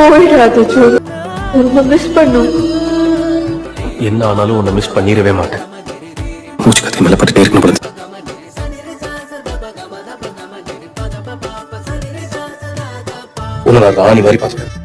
போயிடாத ஜோதி, உன்னை மிஸ் பண்ணும். என்ன ஆனாலும் உன்னை மிஸ் பண்ணிடவே மாட்டேன். மூச்சு கத்தி மேல பட்டுட்டே இருக்கணும் பொழுது உன்னை நான் ராணி மாதிரி பார்த்துட்டேன்.